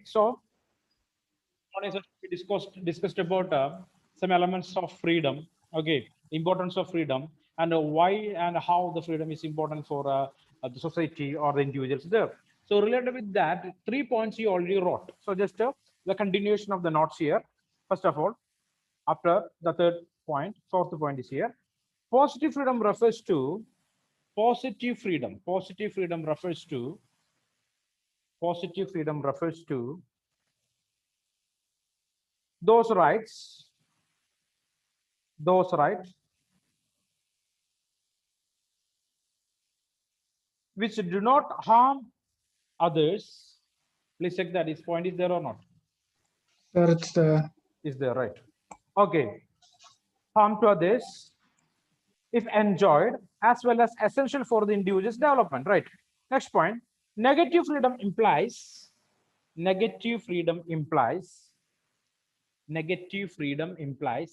So we discussed about some elements of freedom. Okay, importance of freedom and why and how the freedom is important for the society or the individuals there. So related with that, 3 points you already wrote. So just the continuation of the notes here. First of all, after the third point, fourth point is here. Positive freedom refers to positive freedom. Positive freedom refers to those rights which do not harm others. Please check that this point is there or not. Sir, it's Is there, right? Okay. Harm to others if enjoyed as well as essential for the individual's development, right? Next point. Negative freedom implies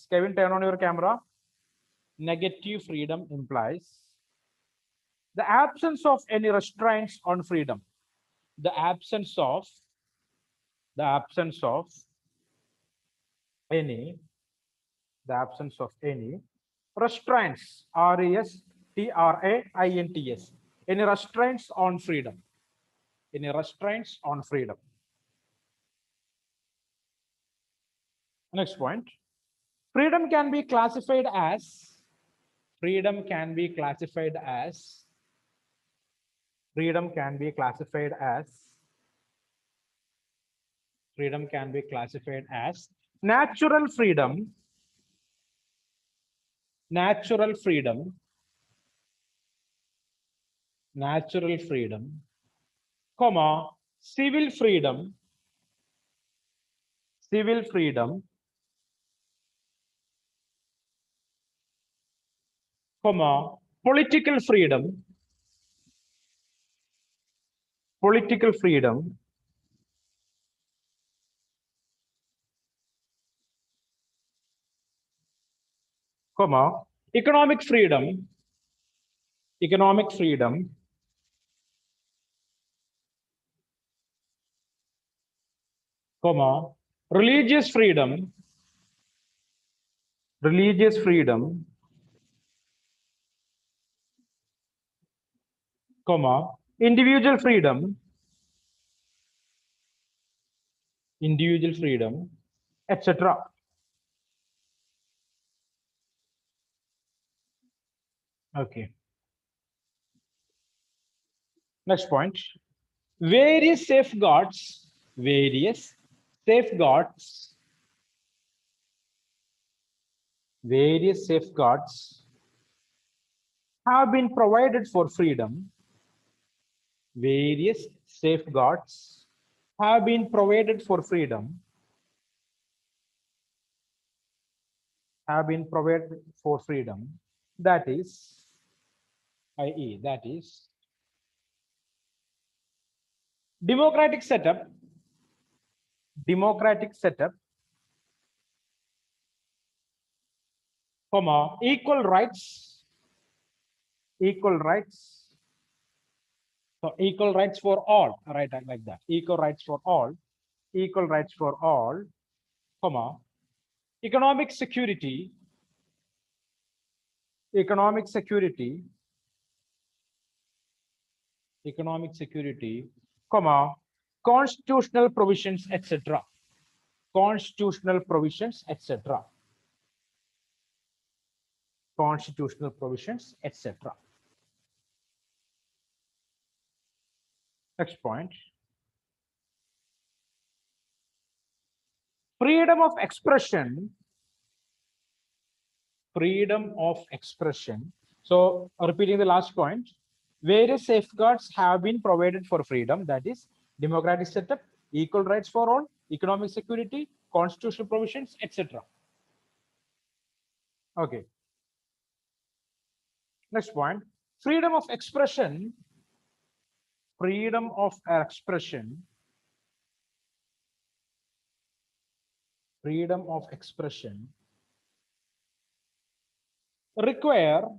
Kevin, turn on your camera. Negative freedom implies the absence of any restraints on freedom. The absence of any restraints, restraints, any restraints on freedom. Next point. Freedom can be classified as freedom can be classified as natural freedom, comma, civil freedom, comma, political freedom, comma, economic freedom, comma, religious freedom, comma, individual freedom, etc. Okay. Next point. Various safeguards have been provided for freedom. Various safeguards have been provided for freedom. That is, i.e., that is democratic setup, comma, equal rights, so equal rights for all, right? Like that. Equal rights for all, comma, economic security, comma, constitutional provisions, etc. Constitutional provisions, etc. Next point. Freedom of expression. So repeating the last point, various safeguards have been provided for freedom, that is democratic setup, equal rights for all, economic security, constitutional provisions, etc. Okay. Next point, freedom of expression. Require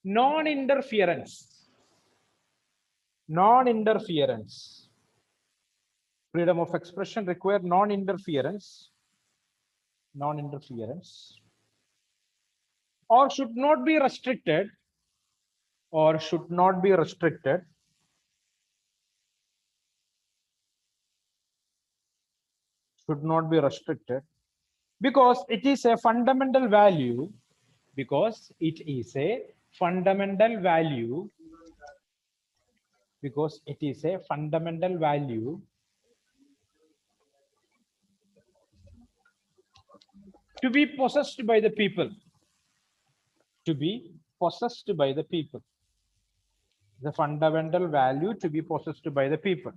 Non-interference. Non-interference. Freedom of expression require non-interference. Non-interference. Or should not be restricted. Or should not be restricted. Should not be restricted. Because it is a fundamental value. Because it is a fundamental value. Because it is a fundamental value to be possessed by the people. To be possessed by the people. The fundamental value to be possessed by the people.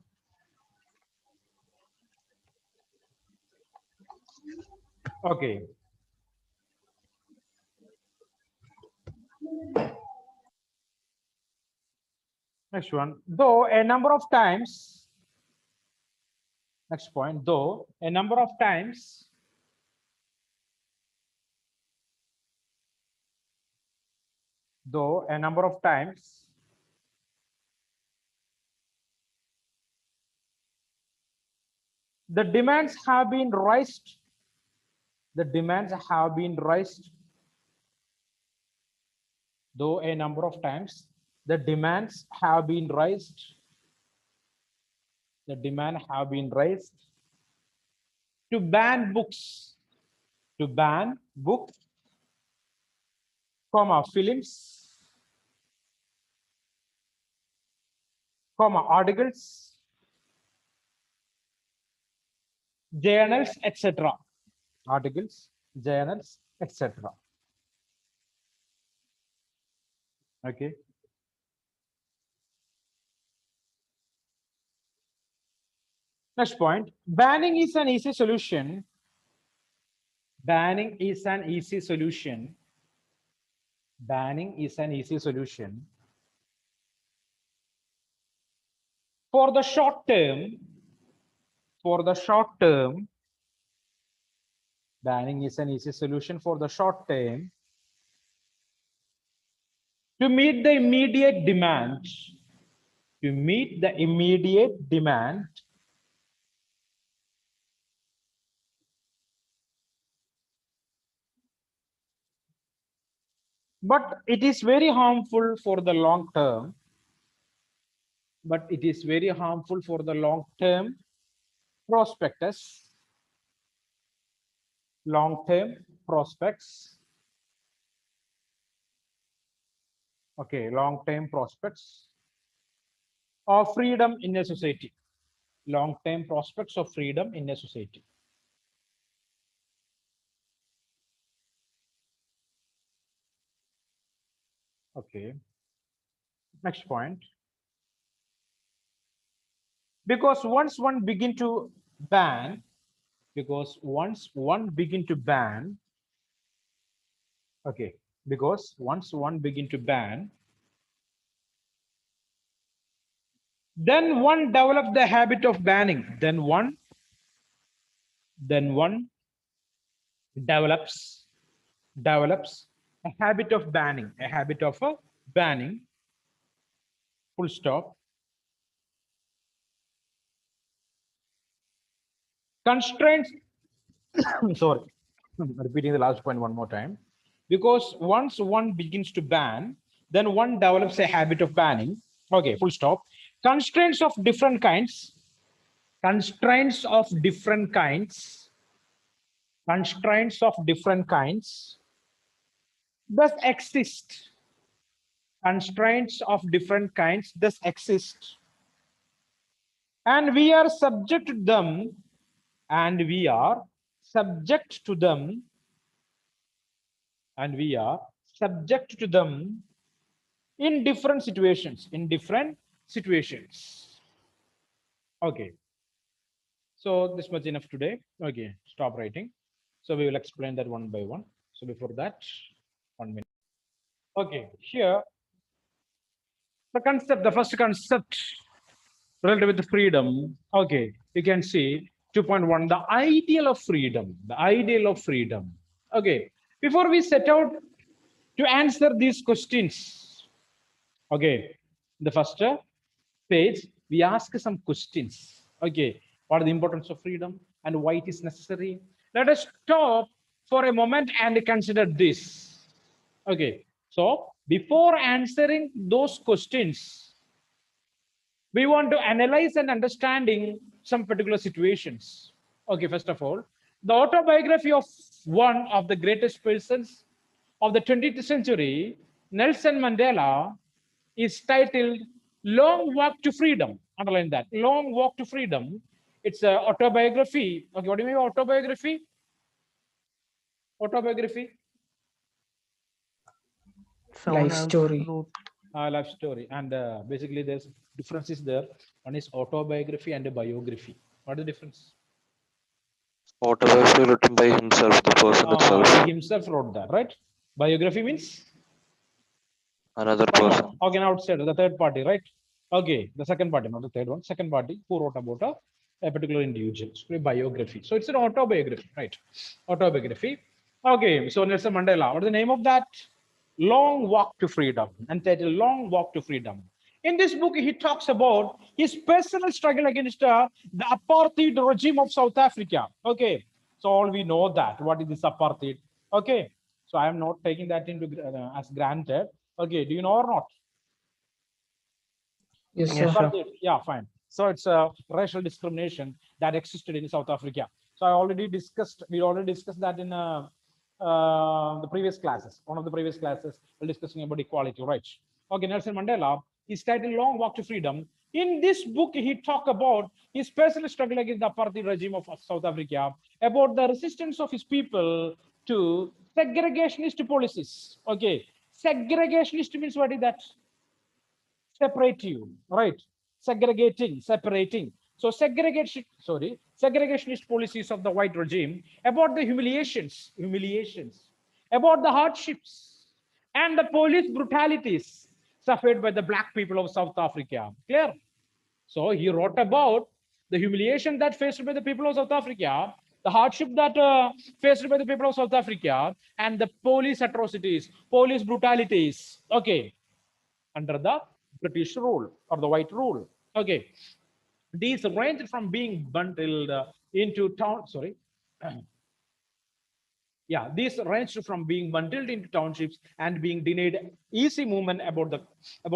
Okay. Next one. Though a number of times, next point, though a number of times, though a number of times, the demands have been raised. The demands have been raised. Though a number of times, the demands have been raised. The demand have been raised to ban books. To ban books, comma, films, comma, articles, journals, etc. Articles, journals, etc. Okay. Next point. Banning is an easy solution. Banning is an easy solution. Banning is an easy solution for the short term. For the short term, banning is an easy solution for the short term to meet the immediate demand. To meet the immediate demand. But it is very harmful for the long term. But it is very harmful for the long term prospectus. Long term prospects. Okay, long term prospects of freedom in a society. Long term prospects of freedom in a society. Okay. Next point. Because once one begin to ban, because once one begin to ban, okay, because once one begin to ban, then one develop the habit of banning. Then one develops a habit of banning, a habit of banning. Full stop. Constraints. Sorry, repeating the last point one more time. Because once one begins to ban, then one develops a habit of banning. Okay, full stop. Constraints of different kinds. Constraints of different kinds. Constraints of different kinds thus exist. Constraints of different kinds thus exist. And we are subject to them. And we are subject to them. And we are subject to them in different situations. In different situations. Okay. So this much enough today. Okay, stop writing. So we will explain that one by one. So before that, 1 minute. Okay, here the concept, the first concept related with freedom. Okay, you can see 2.1, the ideal of freedom. The ideal of freedom. Okay, before we set out to answer these questions, Okay, the first page, we ask some questions. Okay, what is the importance of freedom and why it is necessary? Let us stop for a moment and consider this. Okay, so before answering those questions, we want to analyze and understanding some particular situations. Okay, first of all, the autobiography of one of the greatest persons of the 20th century, Nelson Mandela, is titled Long Walk to Freedom. Underline that. Long Walk to Freedom. It's a autobiography. Okay, what do you mean by autobiography? Autobiography, Someone Life else story. wrote. life story. And basically, there's differences there. One is autobiography and a biography. What is the difference? Autobiography written by himself, the person He itself, himself wrote that, right? Biography means another someone, person. okay, an outsider, the third party, right? Okay, the second party, not the third one, second party who wrote about a particular individual. So a biography. So it's an autobiography, right? Autobiography. Okay, so Nelson Mandela. What is the name of that? Long Walk to Freedom, entitled Long Walk to Freedom. In this book, he talks about his personal struggle against the apartheid regime of South Africa. Okay, so all we know that. What is this apartheid? Okay, so I am not taking that into as granted. Okay, do you know or not? Yes, Yes, sir. sir. Apartheid, yeah, fine. So it's a racial discrimination that existed in South Africa. So we already discussed that in the previous classes. One of the previous classes, we're discussing about equality, right? Okay, Nelson Mandela, his title Long Walk to Freedom. In this book, he talked about his personal struggle against the apartheid regime of South Africa, about the resistance of his people to segregationist policies. Okay, segregationist means what is that? Separate you, right? Segregating, separating. So segregationist policies of the white regime, about the humiliations, about the hardships and the police brutalities suffered by the black people of South Africa. Clear? So he wrote about the humiliation that faced by the people of South Africa, the hardship that faced by the people of South Africa, and the police atrocities, police brutalities. Okay, under the British rule or the white rule. Okay, these ranged from being bundled into town. Sorry, yeah, these ranged from being bundled into townships and being denied easy movement about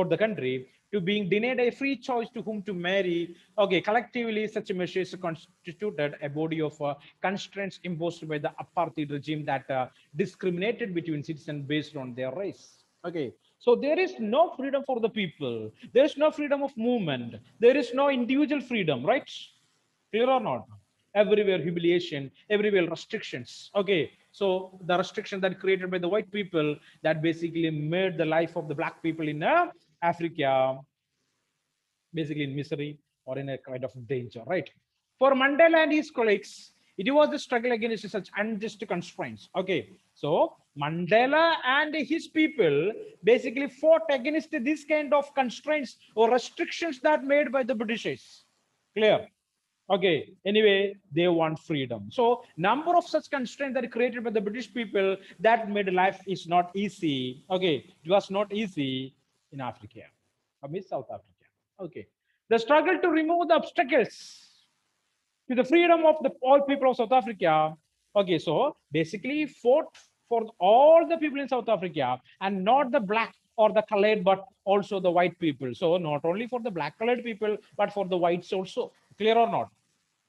the country to being denied a free choice to whom to marry. Okay, collectively, such measures constituted a body of constraints imposed by the apartheid regime that discriminated between citizens based on their race. Okay, so there is no freedom for the people. There is no freedom of movement. There is no individual freedom, right? Clear or not? Everywhere humiliation, everywhere restrictions. Okay, so the restriction that created by the white people that basically made the life of the black people in Africa basically in misery or in a kind of danger, right? For Mandela and his colleagues, it was the struggle against such unjust constraints. Okay, so Mandela and his people basically fought against this kind of constraints or restrictions that made by the Britishers. Clear? Okay, anyway, they want freedom. So number of such constraints that are created by the British people that made life is not easy. Okay, it was not easy in Africa, I mean South Africa. Okay, the struggle to remove the obstacles to the freedom of the all people of South Africa. Okay, so basically fought for all the people in South Africa and not the black or the colored, but also the white people. So not only for the black colored people, but for the whites also. Clear or not?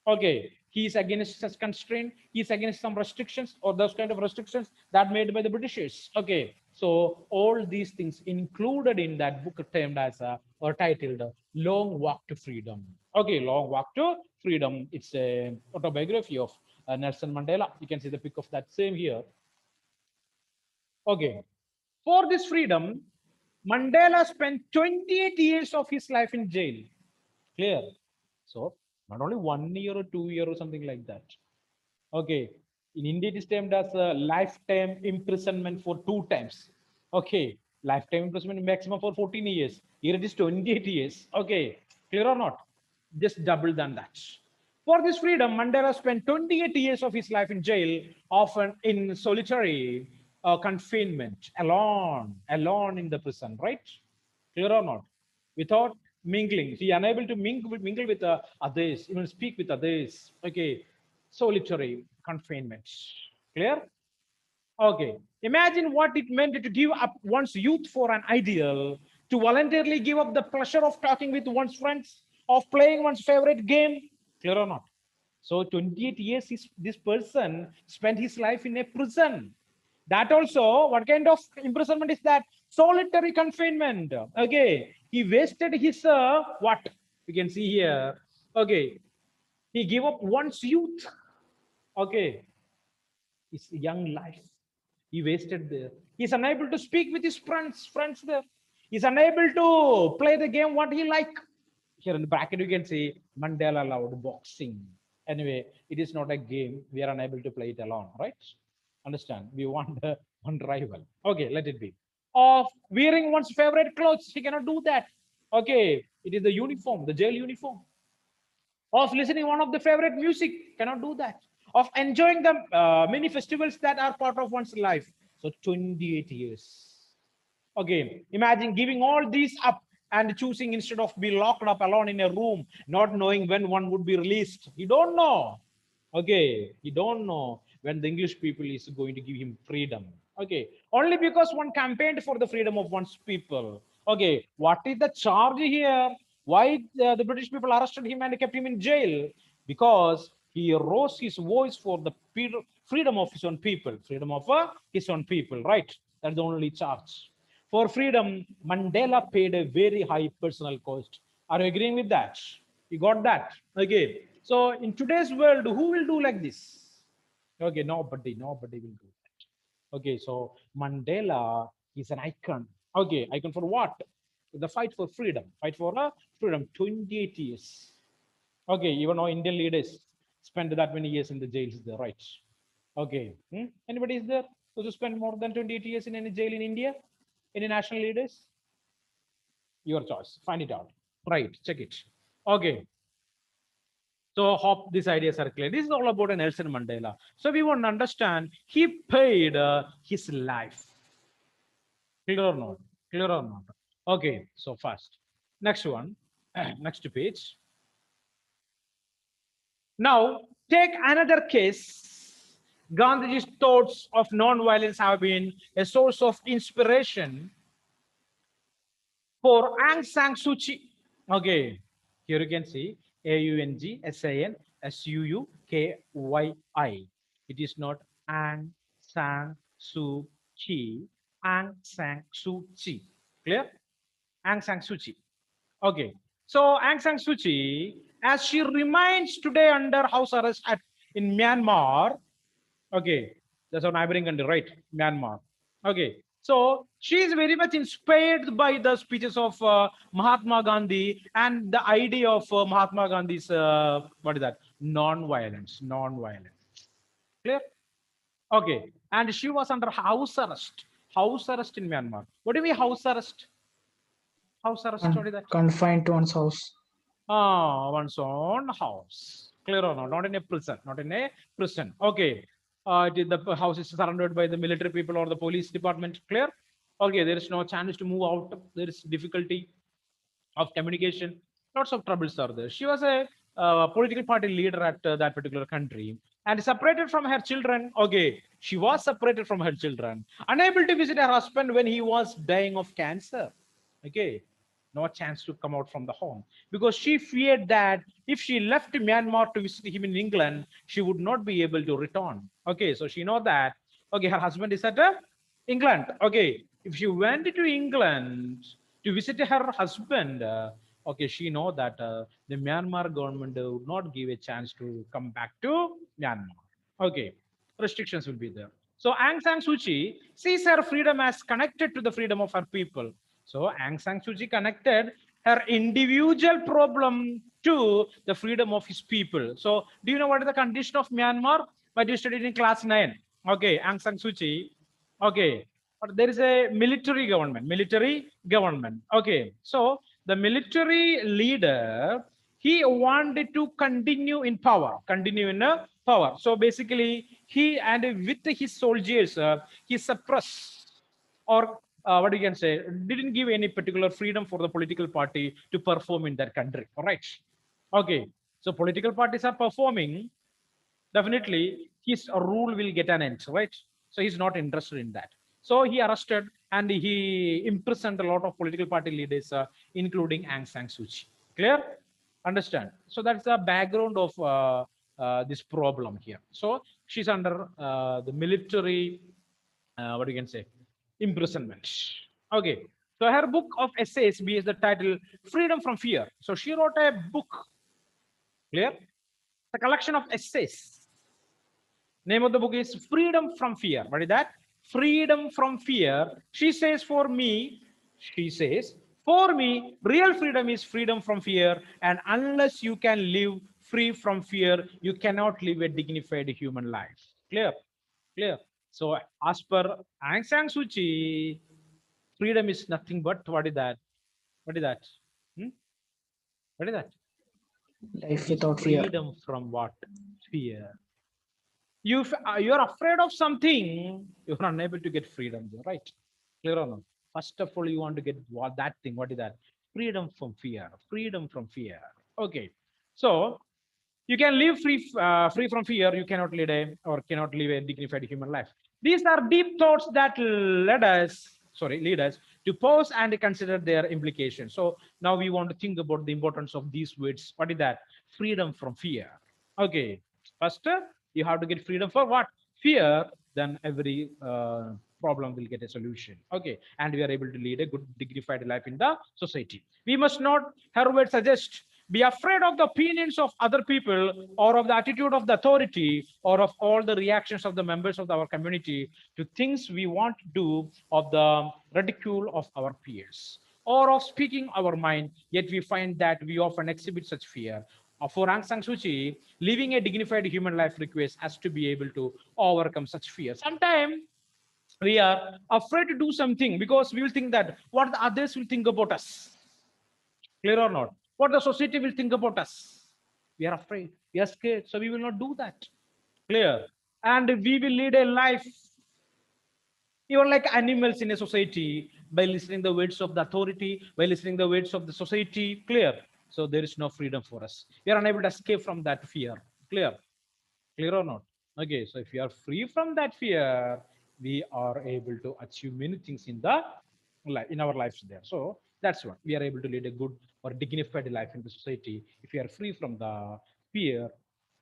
Okay, he is against such constraint. He is against some restrictions or those kind of restrictions that made by the Britishers. Okay, so all these things included in that book termed as or titled "Long Walk to Freedom." Okay, "Long Walk to Freedom." It's a autobiography of Nelson Mandela. You can see the pic of that same here. Okay, for this freedom, Mandela spent 28 years of his life in jail. Clear? So not only 1 year or 2 year or something like that. Okay. In India, it is termed as a lifetime imprisonment for 2 times. Okay. Lifetime imprisonment maximum for 14 years. Here it is 28 years. Okay. Clear or not? Just double than that. For this freedom, Mandela spent 28 years of his life in jail, often in solitary confinement, alone in the prison, right? Clear or not? Without mingling, he unable to mingle with others, even speak with others. Okay, solitary confinement. Clear? Okay. Imagine what it meant to give up one's youth for an ideal, to voluntarily give up the pleasure of talking with one's friends, of playing one's favorite game. Clear or not? So 28 years this person spent his life in a prison. That also, what kind of imprisonment is that? Solitary confinement. Okay. He wasted his, what? You can see here. Okay. He gave up one's youth. Okay. His young life. He wasted there. He's unable to speak with his friends there. He's unable to play the game what he like. Here in the bracket, you can see Mandela allowed boxing. Anyway, it is not a game. We are unable to play it alone, right? Understand? We want one rival. Okay, let it be. Of wearing one's favorite clothes, he cannot do that. Okay, it is the uniform, the jail uniform. Of listening one of the favorite music, cannot do that. Of enjoying the many festivals that are part of one's life. So 28 years. Okay, imagine giving all these up and choosing instead of be locked up alone in a room, not knowing when one would be released. You don't know. Okay, you don't know when the English people is going to give him freedom. Okay, only because one campaigned for the freedom of one's people. Okay, what is the charge here? Why the British people arrested him and kept him in jail? Because he rose his voice for the freedom of his own people, freedom of his own people, right? That's the only charge. For freedom, Mandela paid a very high personal cost. Are you agreeing with that? You got that? Okay. So in today's world, who will do like this? Okay, nobody will do that. Okay, so Mandela is an icon. Okay, icon for what? The fight for freedom. Fight for freedom. 28 years. Okay, even though Indian leaders spend that many years in the jails there, right? Okay. Anybody is there who spend more than 28 years in any jail in India? Any national leaders? Your choice. Find it out. Right. Check it. Okay. So hope these ideas are clear. This is all about Nelson Mandela. So we want to understand he paid his life. Clear or not? Clear or not? Okay. So first, next one, next page. Now take another case. Gandhiji's thoughts of non-violence have been a source of inspiration for Aung San Suu Kyi. Okay, here you can see AUNGSANSUUKYI. It is not Aung San Suu Kyi, Aung San Suu Kyi. Clear? Aung San Suu Kyi. Okay, so Aung San Suu Kyi, as she remains today under house arrest in Myanmar. Okay, that's our neighboring country, right? Myanmar. Okay, so she is very much inspired by the speeches of Mahatma Gandhi and the idea of Mahatma Gandhi's what is that? Non-violence, non-violence. Clear? Okay, and she was under house arrest. House arrest in Myanmar. What do you mean house arrest? House arrest. What is that? Confined to one's house. One's own house. Clear or not? Not in a prison. Not in a prison. Okay. The house is surrounded by the military people or the police department. Clear? Okay. There is no chance to move out. There is difficulty of communication. Lots of troubles are there. She was a political party leader at that particular country and separated from her children. Okay. She was separated from her children, unable to visit her husband when he was dying of cancer. Okay, no chance to come out from the home because she feared that if she left Myanmar to visit him in England, she would not be able to return. Okay, so she know that. Okay, her husband is at England. Okay, if she went to England to visit her husband, okay, she know that the Myanmar government would not give a chance to come back to Myanmar. Okay, restrictions will be there. So Aung San Suu Kyi sees her freedom as connected to the freedom of her people. So Aung San Suu Kyi connected her individual problem to the freedom of his people. So do you know what is the condition of Myanmar? But you studied in class 9. Okay, Aung San Suu Kyi. Okay, but there is a military government. Military government. Okay, so the military leader, he wanted to continue in power. Continue in power. So basically, he and with his soldiers, he suppressed or what you can say, didn't give any particular freedom for the political party to perform in that country. All right. Okay. So political parties are performing. Definitely, his rule will get an end, right? So he's not interested in that. So he arrested and he imprisoned a lot of political party leaders, including Aung San Suu Kyi. Clear? Understand? So that's the background of this problem here. So she's under the military, what you can say, imprisonment. Okay. So her book of essays bears the title Freedom from Fear. So she wrote a book. Clear? The collection of essays. Name of the book is Freedom from Fear. What is that? Freedom from Fear. She says, for me, real freedom is freedom from fear. And unless you can live free from fear, you cannot live a dignified human life. Clear? Clear. So, as per Aung San Suu Kyi, freedom is nothing but what is that? What is that? Hmm? What is that? Life It's without fear. freedom from what? Fear. You're afraid of something, you're unable to get freedom, right? Clear or not? First of all, you want to get that thing. What is that? Freedom from fear. Freedom from fear. Okay. So you can live free from fear. You cannot lead cannot live a dignified human life. These are deep thoughts that lead us to pause and consider their implications. So now we want to think about the importance of these words. What is that? Freedom from fear. Okay. First, you have to get freedom for what? Fear. Then every problem will get a solution. Okay. And we are able to lead a good, dignified life in the society. We must not, her words suggest, be afraid of the opinions of other people or of the attitude of the authority or of all the reactions of the members of our community to things we want to do, of the ridicule of our peers or of speaking our mind. Yet we find that we often exhibit such fear. For Aung San Suu Kyi, living a dignified human life requires us to be able to overcome such fear. Sometimes we are afraid to do something because we will think that what the others will think about us. Clear or not? What the society will think about us. We are afraid. We are scared. So we will not do that. Clear. And we will lead a life even like animals in a society by listening the words of the authority, by listening the words of the society. Clear. So there is no freedom for us. We are unable to escape from that fear. Clear. Clear or not? Okay. So if you are free from that fear, we are able to achieve many things in the in our lives there. So that's what we are able to lead a good or dignified life in the society if we are free from the fear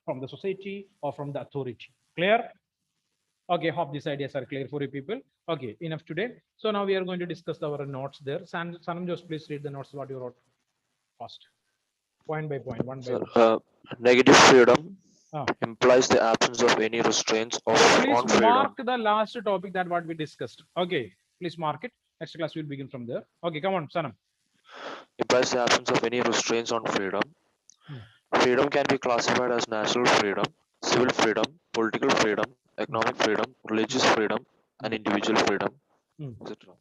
from the society or from the authority. Clear? Okay, hope these ideas are clear for you people. Okay, enough today. So now we are going to discuss our notes there. Sanam, just please read the notes what you wrote first, point by point, one by Sir, one. negative freedom Ah. implies the absence of any restraints Please on freedom. mark the last topic that what we discussed. Okay, please mark it. Next class will begin from there. Okay, come on, Sanam. Implies the absence of any restraints on freedom. Hmm. Freedom can be classified as natural freedom, civil freedom, political freedom, Hmm. economic freedom, religious freedom, and Hmm. individual freedom, Hmm. etc.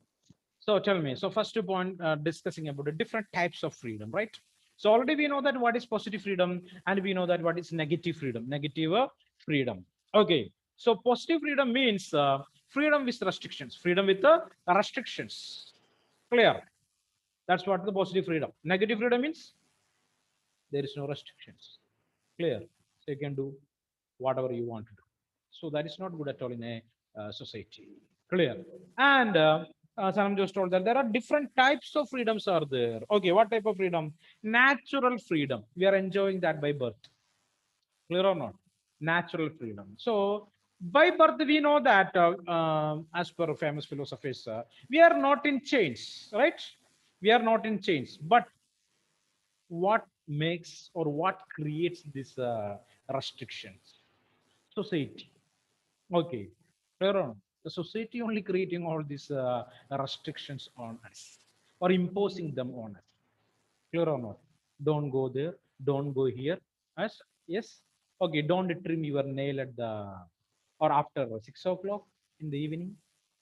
So tell me, so first point discussing about the different types of freedom, right? So already we know that what is positive freedom and we know that what is negative freedom, negative freedom. Okay, so positive freedom means freedom with restrictions, freedom with restrictions. Clear? That's what the positive freedom. Negative freedom means there is no restrictions. Clear? So you can do whatever you want to do. So that is not good at all in a society. Clear? And Sanam just told that there are different types of freedoms are there. Okay, what type of freedom? Natural freedom. We are enjoying that by birth. Clear or not? Natural freedom. So by birth, we know that as per famous philosophers, we are not in chains, right? We are not in chains. But what makes or what creates these restrictions? Society. Okay. Clear on? The society only creating all these restrictions on us or imposing them on us. Clear or not? Don't go there. Don't go here. As yes. Okay. Don't trim your nail at the or after 6 o'clock in the evening.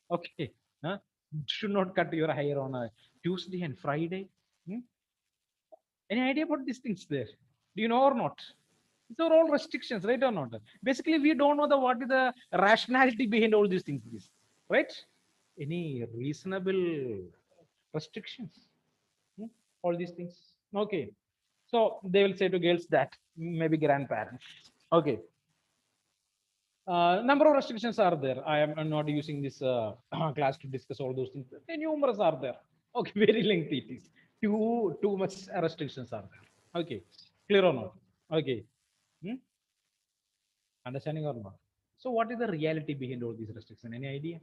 Okay. Huh? Should not cut your hair on a Tuesday and Friday. Hmm? Any idea about these things there? Do you know or not? These are all restrictions, right or not? Basically, we don't know the what is the rationality behind all these things, right? Any reasonable restrictions? Hmm? All these things. Okay. So they will say to girls that maybe grandparents. Okay. Number of restrictions are there. I am not using this class to discuss all those things. The numerous are there. Okay, very lengthy it is. Too much restrictions are there. Okay, clear or not? Okay, hmm? Understanding or not? So, what is the reality behind all these restrictions? Any idea?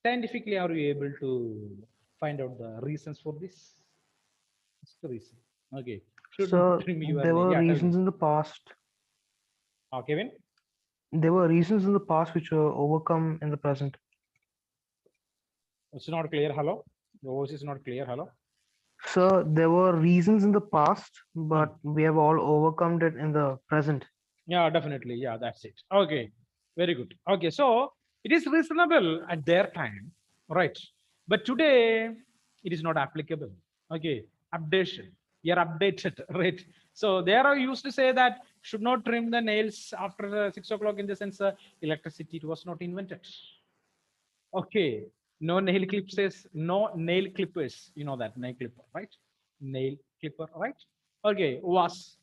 Scientifically, are you able to find out the reasons for this? What's the reason? Okay, should So trim your there nail. were Yeah, tell me. reasons in the past. Kevin. There were reasons in the past which were overcome in the present. It's not clear. Hello. The voice is not clear. Hello. So there were reasons in the past, Hmm. but we have all overcome it in the present. Yeah, definitely. Yeah, that's it. Okay, very good. Okay, so it is reasonable at their time, right? But today it is not applicable. Okay, updation. You're updated, right? So there are used to say that should not trim the nails after 6 o'clock in the sense electricity it was not invented. Okay. No nail clippers, no nail clippers. You know that nail clipper, right? Nail clipper, right? Okay, was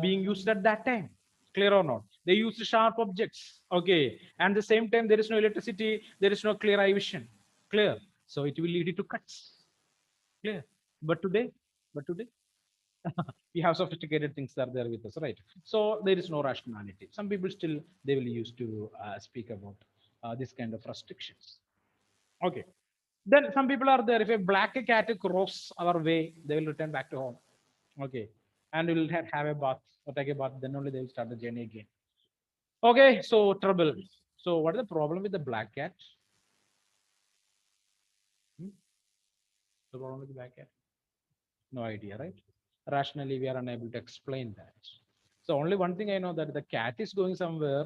being used at that time. Clear or not? They used sharp objects. Okay, and the same time there is no electricity, there is no clear eye vision. Clear. So it will lead to cuts. Clear. But today, but today, we have sophisticated things that are there with us, right? So there is no rationality. Some people still they will use to speak about this kind of restrictions. Okay. Then some people are there. If a black cat cross our way, they will return back to home. Okay. And will have a bath or take a bath. Then only they will start the journey again. Okay. So trouble. So what is the problem with the black cat? Hmm? The problem with the black cat? No idea, right? Rationally, we are unable to explain that. So only one thing I know that the cat is going somewhere.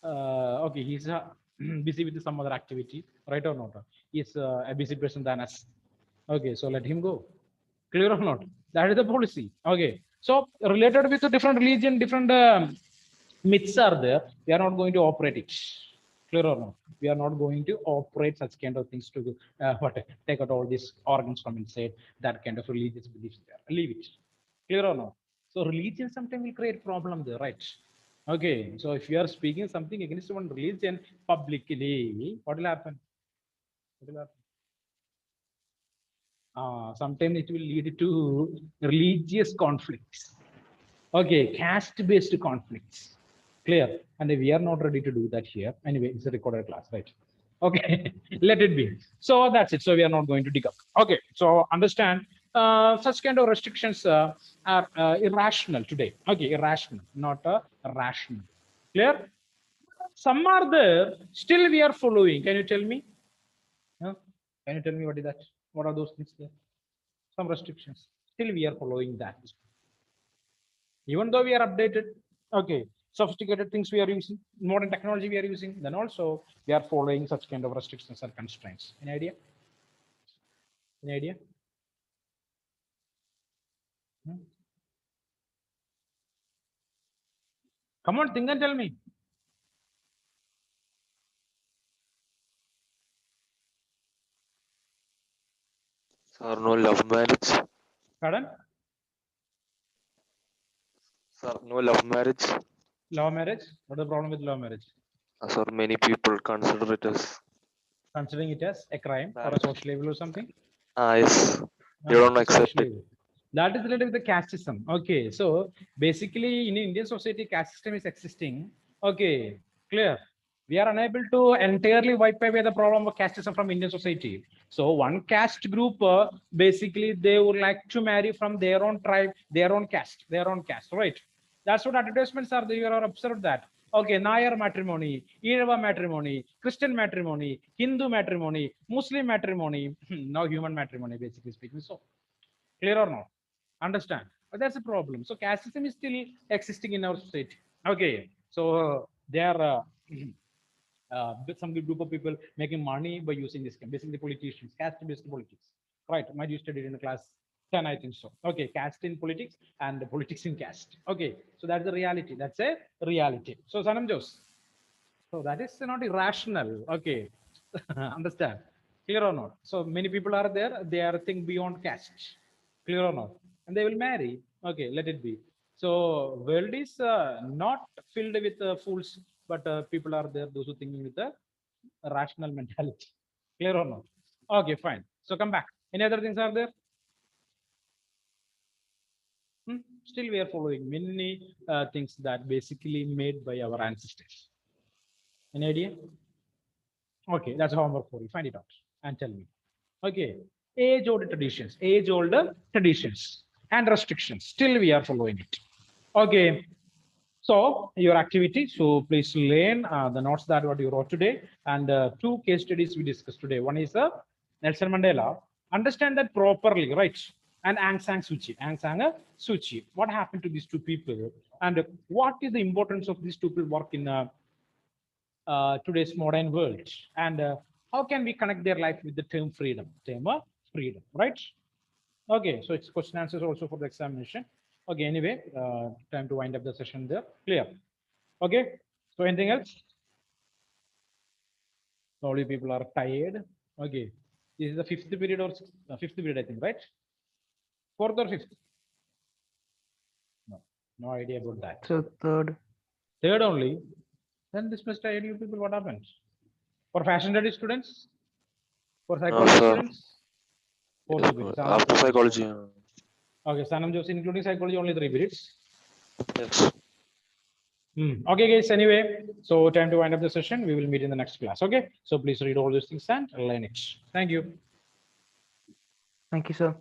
Okay, he's busy with some other activity, right or not? He's a busy person than us. Okay, so let him go. Clear or not? That is the policy. Okay. So related with a different religion, different myths are there. We are not going to operate it. Clear or not? We are not going to operate such kind of things to what take out all these organs from inside that kind of religious beliefs there. Leave it. Clear or not? So religion sometimes will create problem there, right? Okay. So if you are speaking something against one religion publicly, what will happen? What will happen? Sometimes it will lead to religious conflicts. Okay, caste-based conflicts. Clear. And we are not ready to do that here. Anyway, it's a recorded class, right? Okay, let it be. So that's it. So we are not going to dig up. Okay, so understand such kind of restrictions are irrational today. Okay, irrational, not rational. Clear? Some are there. Still, we are following. Can you tell me? Huh? Can you tell me what is that? What are those things there? Some restrictions. Still, we are following that. Even though we are updated, okay, sophisticated things we are using, modern technology we are using, then also we are following such kind of restrictions and constraints. Any idea? Any idea? Hmm? Come on, think and tell me. Sir, no love marriage. Pardon? Sir, no love marriage. Love marriage? What is the problem with love marriage? Sir, many people consider it as Considering it as a crime or a bad. social evil or something? Yes, they don't accept Social it. evil. That is related with the caste system. Okay, so basically in Indian society, caste system is existing. Okay, clear. We are unable to entirely wipe away the problem of caste system from Indian society. So one caste group, basically they would like to marry from their own tribe, their own caste, right? That's what advertisements are. You are observed that. Okay, Nair matrimony, Irava matrimony, Christian matrimony, Hindu matrimony, Muslim matrimony, now human matrimony, basically speaking. So clear or not? Understand? But that's a problem. So caste system is still existing in our society. Okay, so there are some group of people making money by using this, basically politicians, caste-based politics. Right? Might you studied in class 10, I think so. Okay, caste in politics and politics in caste. Okay, so that's the reality. That's a reality. So Sanam Jose. So that is not irrational. Okay, understand? Clear or not? So many people are there, they are think beyond caste. Clear or not? And they will marry. Okay, let it be. So world is not filled with fools, but people are there, those who thinking with a rational mentality. Clear or not? Okay, fine. So come back. Any other things are there? Still we are following many things that basically made by our ancestors. Any idea? Okay, that's homework for you. Find it out and tell me. Okay, age-old traditions and restrictions. Still we are following it. Okay, so your activity. So please learn the notes that what you wrote today and two case studies we discussed today. One is Nelson Mandela. Understand that properly, right? And Aung San Suu Kyi. Aung San Suu Kyi. What happened to these two people? And what is the importance of these two people work in today's modern world? And how can we connect their life with the term freedom? Term freedom, right? Okay, so it's question answers also for the examination. Okay, anyway, time to wind up the session there. Clear? Okay, so anything else? Probably people are tired. Okay, this is the fifth period or fifth period, I think, right? Fourth or fifth? No, no idea about that. So third. Third only. Then this must tell you people what happens. For fashion study students, for psychology sir. students, fourth period. After psychology. Okay, Sanam Jose, including psychology, only 3 periods. Yes. Okay, guys. Anyway, so time to wind up the session. We will meet in the next class. Okay, so please read all these things and learn it. Thank you. Thank you, sir.